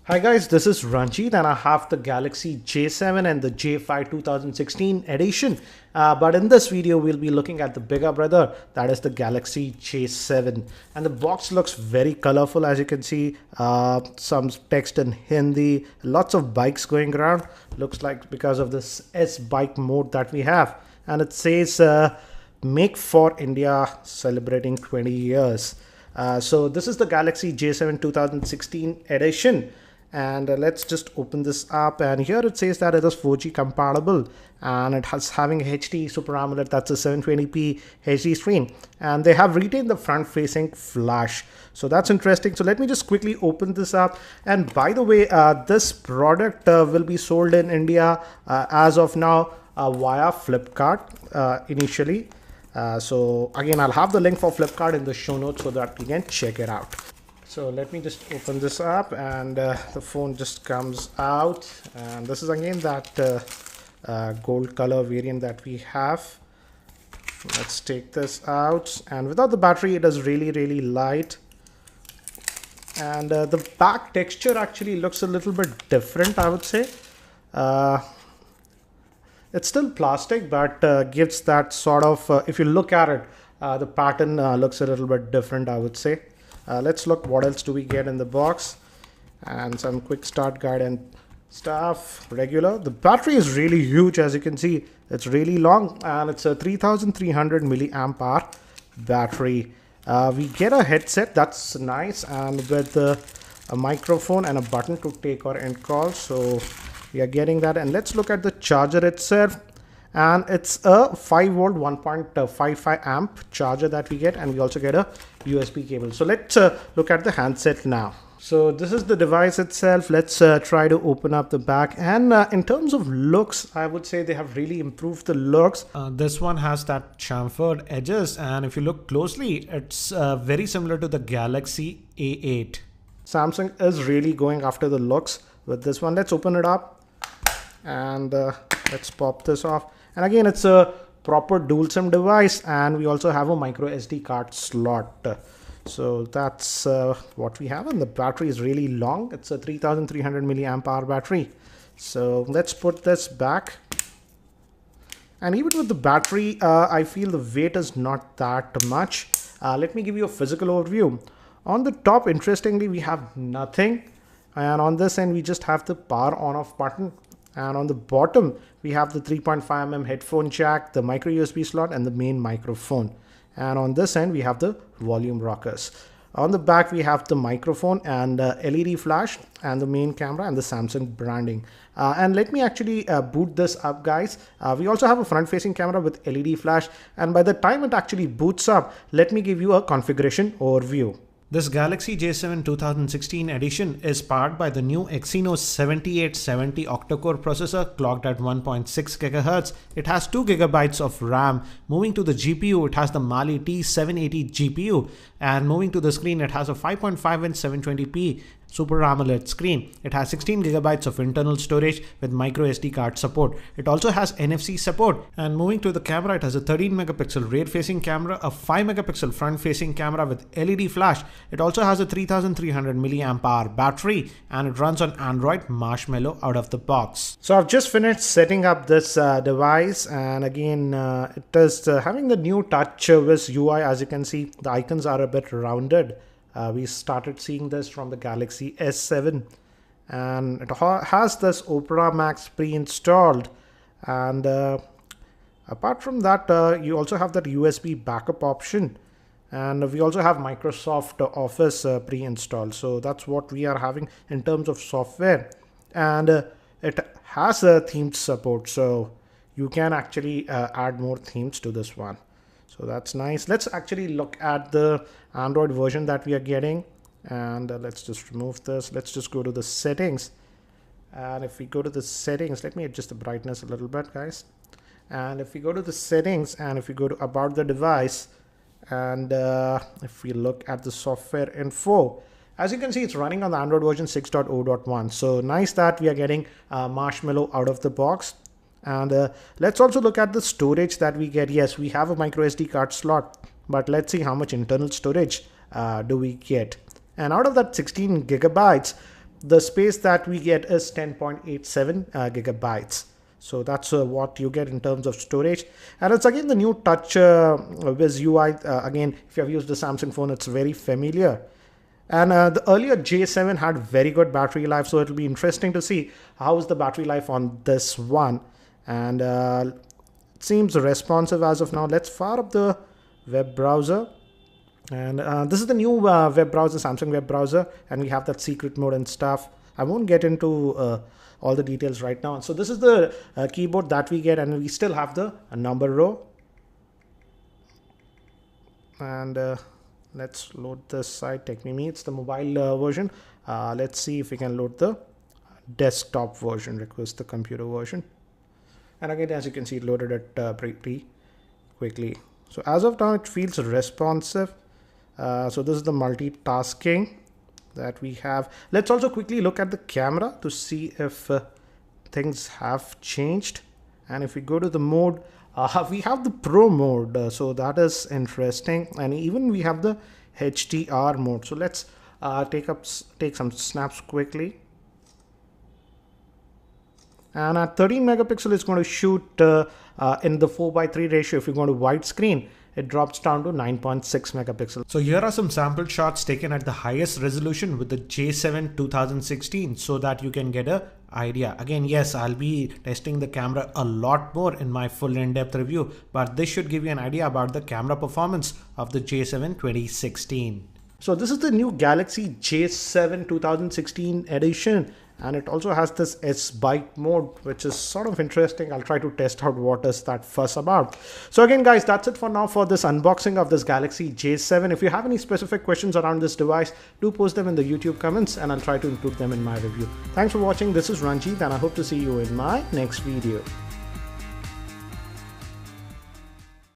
Hi guys, this is Ranjit and I have the Galaxy J7 and the J5 2016 edition. But in this video, we'll be looking at the bigger brother, that is the Galaxy J7. And the box looks very colorful, as you can see. Some text in Hindi, lots of bikes going around. Looks like because of this S bike mode that we have. And it says Make for India, celebrating 20 years. So this is the Galaxy J7 2016 edition. And let's just open this up, and here it says that it is 4G compatible and it has having HD Super AMOLED, that's a 720p HD screen, and they have retained the front facing flash, so that's interesting. So let me just quickly open this up. And by the way, this product will be sold in India as of now via Flipkart initially. So again, I'll have the link for Flipkart in the show notes so that you can check it out. So let me just open this up, and the phone just comes out, and this is again that gold color variant that we have. Let's take this out, and without the battery it is really light, and the back texture actually looks a little bit different, I would say. It's still plastic, but gives that sort of if you look at it, the pattern looks a little bit different, I would say. Let's look what else do we get in the box, and some quick start guide and stuff. Regular. The battery is really huge, as you can see. It's really long, and it's a 3300 milliamp hour battery. We get a headset, that's nice, and with a microphone and a button to take our end calls. So we are getting that. And let's look at the charger itself. And it's a 5 volt 1.55 amp charger that we get, and we also get a USB cable. So let's look at the handset now. So this is the device itself. Let's try to open up the back, and in terms of looks, I would say they have really improved the looks. This one has that chamfered edges, and if you look closely, it's very similar to the Galaxy A8. Samsung is really going after the looks with this one. Let's open it up, and let's pop this off. And again, it's a proper dual SIM device, and we also have a micro SD card slot. So that's what we have, and the battery is really long. It's a 3300 milliamp hour battery. So let's put this back. And even with the battery, I feel the weight is not that much. Let me give you a physical overview. On the top, interestingly, we have nothing. And on this end, we just have the power on off button. And on the bottom, we have the 3.5mm headphone jack, the micro USB slot, and the main microphone. And on this end, we have the volume rockers. On the back, we have the microphone and LED flash and the main camera and the Samsung branding. And let me actually boot this up, guys. We also have a front-facing camera with LED flash. And by the time it actually boots up, let me give you a configuration overview. This Galaxy J7 2016 edition is powered by the new Exynos 7870 octa-core processor clocked at 1.6 GHz. It has 2 GB of RAM. Moving to the GPU, it has the Mali T780 GPU, and moving to the screen, it has a 5.5-inch 720p Super AMOLED screen. It has 16 GB of internal storage with micro SD card support. It also has NFC support. And moving to the camera, it has a 13 megapixel rear facing camera, a 5 megapixel front facing camera with LED flash. It also has a 3300 milliamp hour battery, and it runs on Android Marshmallow out of the box. So I've just finished setting up this device, and again it is having the new TouchWiz UI. As you can see, the icons are a bit rounded. We started seeing this from the Galaxy S7, and it has this Opera Max pre-installed. And apart from that, you also have that USB backup option, and we also have Microsoft Office pre-installed. So that's what we are having in terms of software, and it has a themed support, so you can actually add more themes to this one. So that's nice. Let's actually look at the Android version that we are getting, and let's just remove this. Let's just go to the settings, and if we go to the settings, let me adjust the brightness a little bit, guys. And if we go to the settings, and if we go to about the device, and if we look at the software info, as you can see, it's running on the Android version 6.0.1. so nice that we are getting Marshmallow out of the box. And let's also look at the storage that we get. Yes, we have a micro SD card slot, but let's see how much internal storage do we get. And out of that 16 gigabytes, the space that we get is 10.87 gigabytes. So that's what you get in terms of storage. And it's again the new Touch Wiz UI. Again, if you have used the Samsung phone, it's very familiar. And the earlier J7 had very good battery life, so it'll be interesting to see how is the battery life on this one. And it seems responsive as of now. Let's fire up the web browser. And this is the new web browser, Samsung web browser, and we have that secret mode and stuff. I won't get into all the details right now. So this is the keyboard that we get, and we still have the number row. And let's load this site. TechMeme, it's the mobile version. Let's see if we can load the desktop version. Request the computer version. And again, as you can see, it loaded it pretty quickly. So as of now, it feels responsive. So this is the multitasking that we have. Let's also quickly look at the camera to see if things have changed. And if we go to the mode, we have the Pro mode, so that is interesting. And even we have the HDR mode. So let's take some snaps quickly. And at 13 megapixel, it's going to shoot in the 4:3 ratio. If you go to widescreen, it drops down to 9.6 megapixels. So here are some sample shots taken at the highest resolution with the J7 2016 so that you can get an idea. Again, yes, I'll be testing the camera a lot more in my full in-depth review, but this should give you an idea about the camera performance of the J7 2016. So this is the new Galaxy J7 2016 edition. And it also has this S-Byte mode, which is sort of interesting. I'll try to test out what is that fuss about. So again, guys, that's it for now for this unboxing of this Galaxy J7. If you have any specific questions around this device, do post them in the YouTube comments and I'll try to include them in my review. Thanks for watching. This is Ranjit and I hope to see you in my next video.